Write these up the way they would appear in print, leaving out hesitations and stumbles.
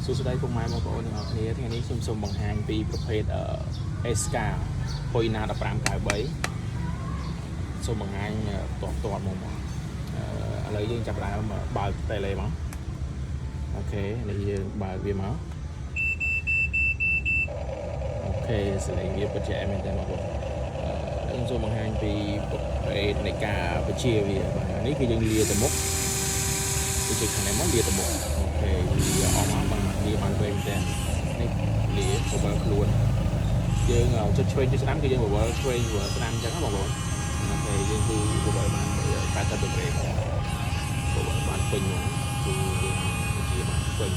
សួស្តីពុកម៉ែបងប្អូនទាំងអស់គ្នាថ្ងៃនេះខ្ញុំសូមបង្ហាញពីប្រភេទSK ហុយណា1593សូមបង្ហាញតបតបមកឥឡូវយើងចាប់ដើមបើកតេឡេមកអូខេនេះយើងបើកវាមកអូខេសលេងវាពិតជាមែនតើបងប្អូនខ្ញុំសូមបង្ហាញពីប្រភេទនៃការបញ្ជាវាបាទនេះគឺយើងលាទៅមុខគឺជាខាងនេះមកលាទៅមុខអូខេលាអស់មកបាទលាបានវែងតែនេះលាបបលខ្លួនយើងចិត្តឆ្វេងទៅស្ដាំគឺយើងបបលឆ្វេងស្ដាំអញ្ចឹងបងប្អូនអូខេយើងគឺបបលបាន80ដឺក្រេបបបលបានពេញមកគឺយើងជាបានពេញ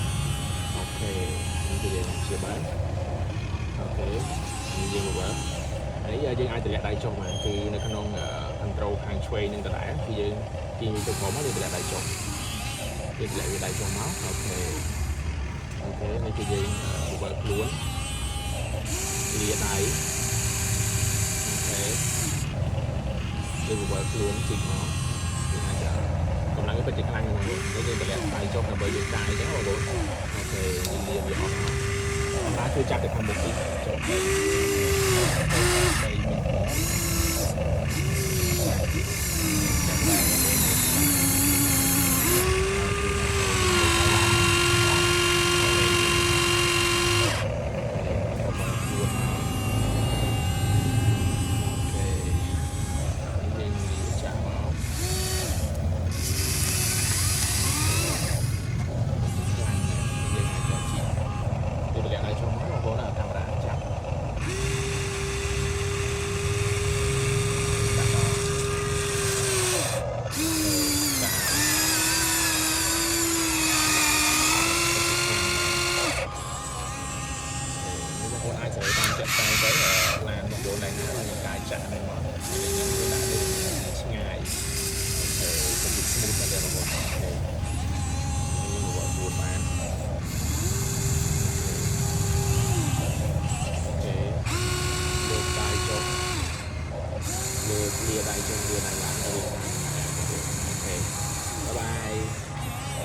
អូខេនេះគឺយើងជាបានអូខេយើងបបលហើយយើងអាចទម្លាក់ដៃចុះបានគឺនៅក្នុង control ខាងឆ្វេងនឹងដដែលគឺយើងទាញវាទៅក្រោមមកយើងទម្លាក់ដៃចុះយើងទម្លាក់វាដៃចុះមកអូខេនេះគឺយើងបបលខ្លួនលាដៃអូខេយើងបបលខ្លួនជីកមកយើងអាចកម្លាំងវាពិតជាខ្លាំងណាស់បងប្អូនយើងទម្លាក់ដៃចុះដើម្បីយើងកាយអញ្ចឹងបងប្អូនអូខេយើងលាវាអស់មកសម្រាប់ជួយចាប់ទៅខាងមុខទីចុះអាចសេរីតាមចិត្តតែទៅឡានបងប្អូនដែលមានការចាក់ហ្នឹងមកយើងដាក់លើឆ្ងាយទៅស្មូតតែបងប្អូនអូខេយើងវត្តួតបានអូខេលើកដៃចុះលើកលាដៃចុះលាដៃឡើងទៅអូខេបាយបាយ